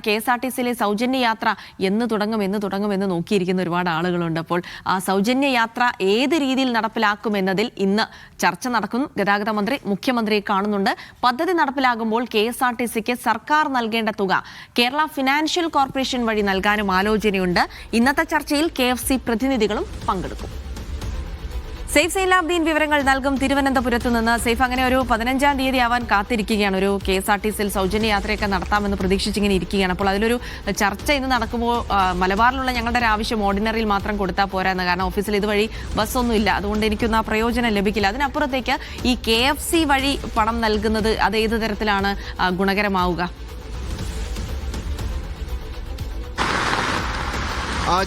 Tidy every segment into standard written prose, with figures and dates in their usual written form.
KSRTCയിലെ സൗജന്യ യാത്ര എന്ന് തുടങ്ങുമെന്ന് നോക്കിയിരിക്കുന്ന ഒരുപാട് ആളുകളുണ്ട്. അപ്പോൾ ആ സൗജന്യ യാത്ര ഏത് രീതിയിൽ നടപ്പിലാക്കുമെന്നതിൽ ഇന്ന് ചർച്ച നടക്കും. ഗതാഗത മന്ത്രി മുഖ്യമന്ത്രിയെ കാണുന്നുണ്ട്. പദ്ധതി നടപ്പിലാകുമ്പോൾ KSRTCക്ക് സർക്കാർ നൽകേണ്ട തുക കേരള ഫിനാൻഷ്യൽ കോർപ്പറേഷൻ വഴി നൽകാനും ആലോചനയുണ്ട്. ഇന്നത്തെ ചർച്ചയിൽ KFC പ്രതിനിധികളും പങ്കെടുക്കും. സെയ്ഫ് സൈലാബ്ദീൻ വിവരങ്ങൾ നൽകും തിരുവനന്തപുരത്ത് നിന്ന്. സെയ്ഫ്, അങ്ങനെ ഒരു 15-ാം തീയതി ആവാൻ കാത്തിരിക്കുകയാണ്. ഒരു KSRTCയിൽ സൗജന്യ യാത്രയൊക്കെ നടത്താമെന്ന് പ്രതീക്ഷിച്ചിങ്ങനെ ഇരിക്കുകയാണ്. അപ്പോൾ അതിലൊരു ചർച്ച ഇന്ന് നടക്കുമ്പോൾ മലബാറിലുള്ള ഞങ്ങളുടെ ഒരു ആവശ്യം ഓർഡിനറിയിൽ മാത്രം കൊടുത്താൽ പോരാന്ന്. കാരണം ഓഫീസിൽ ഇതുവഴി ബസ്സൊന്നും ഇല്ല, അതുകൊണ്ട് എനിക്കൊന്നും ആ പ്രയോജനം ലഭിക്കില്ല. അതിനപ്പുറത്തേക്ക് ഈ KFC വഴി പണം നൽകുന്നത് അത് ഏത് തരത്തിലാണ് ഗുണകരമാവുക?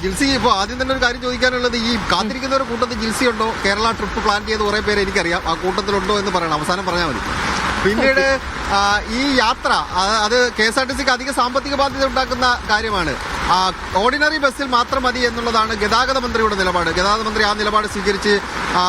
ജിൽസി, ഇപ്പോൾ ആദ്യം തന്നെ ഒരു കാര്യം ചോദിക്കാനുള്ളത്, ഈ കാത്തിരിക്കുന്നവരുടെ കൂട്ടത്തിൽ ജിൽസി ഉണ്ടോ? കേരള ട്രിപ്പ് പ്ലാൻ ചെയ്ത് കുറേ പേര് എനിക്കറിയാം, ആ കൂട്ടത്തിലുണ്ടോ എന്ന് പറയണം. അവസാനം പറഞ്ഞാൽ മതി. പിന്നീട് ഈ യാത്ര അത് KSRTCക്ക് അധിക സാമ്പത്തിക ബാധ്യത ഉണ്ടാക്കുന്ന കാര്യമാണ്. ഓർഡിനറി ബസ്സിൽ മാത്രം മതി എന്നുള്ളതാണ് ഗതാഗത മന്ത്രിയുടെ നിലപാട്. ഗതാഗത മന്ത്രി ആ നിലപാട് സ്വീകരിച്ച്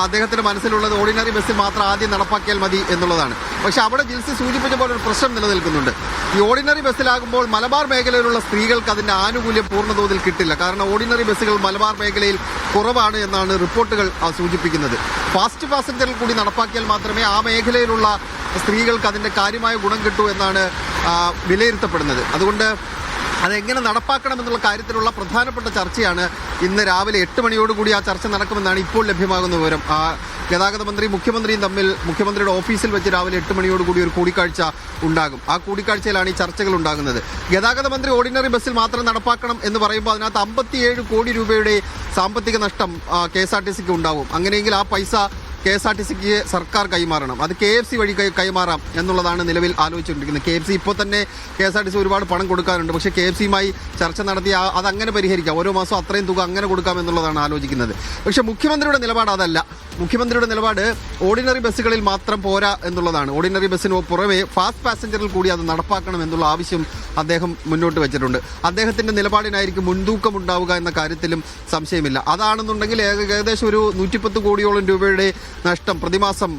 അദ്ദേഹത്തിന്റെ മനസ്സിലുള്ളത് ഓർഡിനറി ബസ്സിൽ മാത്രം ആദ്യം നടപ്പാക്കിയാൽ മതി എന്നുള്ളതാണ്. പക്ഷെ അവിടെ ജിൽസി സൂചിപ്പിച്ച പോലെ ഒരു പ്രശ്നം നിലനിൽക്കുന്നുണ്ട്. ഈ ഓർഡിനറി ബസ്സിലാകുമ്പോൾ മലബാർ മേഖലയിലുള്ള സ്ത്രീകൾക്ക് അതിന്റെ ആനുകൂല്യം പൂർണ്ണതോതിൽ കിട്ടില്ല. കാരണം ഓർഡിനറി ബസ്സുകൾ മലബാർ മേഖലയിൽ കുറവാണ് എന്നാണ് റിപ്പോർട്ടുകൾ സൂചിപ്പിക്കുന്നത്. ഫാസ്റ്റ് പാസഞ്ചറിൽ കൂടി നടപ്പാക്കിയാൽ മാത്രമേ ആ മേഖലയിലുള്ള സ്ത്രീകൾക്ക് അതിന്റെ കാര്യമായ ഗുണം കിട്ടൂ എന്നാണ് വിലയിരുത്തപ്പെടുന്നത്. അതുകൊണ്ട് അതെങ്ങനെ നടപ്പാക്കണമെന്നുള്ള കാര്യത്തിലുള്ള പ്രധാനപ്പെട്ട ചർച്ചയാണ് ഇന്ന് രാവിലെ 8 മണിയോടുകൂടി ആ ചർച്ച നടക്കുമെന്നാണ് ഇപ്പോൾ ലഭ്യമാകുന്ന വിവരം. ഗതാഗത മന്ത്രി മുഖ്യമന്ത്രിയും തമ്മിൽ മുഖ്യമന്ത്രിയുടെ ഓഫീസിൽ വെച്ച് രാവിലെ 8 മണിയോടുകൂടി ഒരു കൂടിക്കാഴ്ച ഉണ്ടാകും. ആ കൂടിക്കാഴ്ചയിലാണ് ഈ ചർച്ചകൾ ഉണ്ടാകുന്നത്. ഗതാഗത മന്ത്രി ഓർഡിനറി ബസ്സിൽ മാത്രം നടപ്പാക്കണം എന്ന് പറയുമ്പോൾ അതിനകത്ത് 57 കോടി രൂപയുടെ സാമ്പത്തിക നഷ്ടം KSRTCക്ക് ഉണ്ടാവും. അങ്ങനെയെങ്കിൽ ആ പൈസ KSRTCക്ക് സർക്കാർ കൈമാറണം. അത് KFC വഴി കൈമാറാം എന്നുള്ളതാണ് നിലവിൽ ആലോചിച്ചുകൊണ്ടിരിക്കുന്നത്. KFC ഇപ്പോൾ തന്നെ KSRTC ഒരുപാട് പണം കൊടുക്കാറുണ്ട്. പക്ഷേ KFCയുമായി ചർച്ച നടത്തി അതങ്ങനെ പരിഹരിക്കാം. ഓരോ മാസം അത്രയും തുക അങ്ങനെ കൊടുക്കാം എന്നുള്ളതാണ് ആലോചിക്കുന്നത്. പക്ഷേ മുഖ്യമന്ത്രിയുടെ നിലപാട് അതല്ല. മുഖ്യമന്ത്രിയുടെ നിലപാട് ഓർഡിനറി ബസ്സുകളിൽ മാത്രം പോരാ എന്നുള്ളതാണ്. ഓർഡിനറി ബസ്സിന് പുറമെ ഫാസ്റ്റ് പാസഞ്ചറിൽ കൂടി അത് നടപ്പാക്കണം എന്നുള്ള ആവശ്യം അദ്ദേഹം മുന്നോട്ട് വെച്ചിട്ടുണ്ട്. അദ്ദേഹത്തിന്റെ നിലപാടിനായിരിക്കും മുൻതൂക്കം ഉണ്ടാവുക എന്ന കാര്യത്തിലും സംശയമില്ല. അതാണെന്നുണ്ടെങ്കിൽ ഏകദേശം ഒരു 110 കോടിയോളം രൂപയുടെ നഷ്ടം പ്രതിമാസം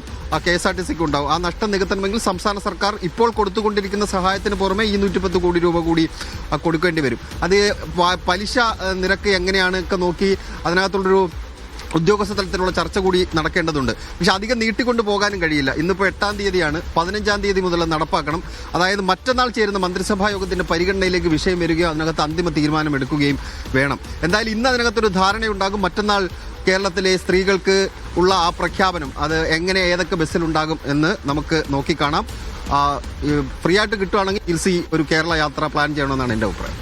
KSRTCക്ക് ഉണ്ടാവും. ആ നഷ്ടം നികത്തണമെങ്കിൽ സംസ്ഥാന സർക്കാർ ഇപ്പോൾ കൊടുത്തുകൊണ്ടിരിക്കുന്ന സഹായത്തിന് പുറമെ ഈ 110 കോടി രൂപ കൂടി കൊടുക്കേണ്ടി വരും. അത് പലിശ നിരക്ക് എങ്ങനെയാണൊക്കെ നോക്കി അതിനകത്തുള്ളൊരു ഉദ്യോഗസ്ഥ തലത്തിലുള്ള ചർച്ച കൂടി നടക്കേണ്ടതുണ്ട്. പക്ഷെ അധികം നീട്ടിക്കൊണ്ടു പോകാനും കഴിയില്ല. ഇന്നിപ്പോൾ 8-ാം തീയതിയാണ്. 15-ാം തീയതി മുതൽ നടപ്പാക്കണം. അതായത് മറ്റന്നാൾ ചേരുന്ന മന്ത്രിസഭാ യോഗത്തിന്റെ പരിഗണനയിലേക്ക് വിഷയം വരികയോ അതിനകത്ത് അന്തിമ തീരുമാനം എടുക്കുകയും വേണം. എന്തായാലും ഇന്ന് അതിനകത്തൊരു ധാരണയുണ്ടാകും. മറ്റന്നാൾ കേരളത്തിലെ സ്ത്രീകൾക്ക് ഉള്ള ആ പ്രഖ്യാപനം അത് എങ്ങനെ ഏതൊക്കെ ബസ്സിലുണ്ടാകും എന്ന് നമുക്ക് നോക്കിക്കാണാം. ഫ്രീ ആയിട്ട് കിട്ടുവാണെങ്കിൽ ജിൽസി ഒരു കേരള യാത്ര പ്ലാൻ ചെയ്യണമെന്നാണ് എൻ്റെ അഭിപ്രായം.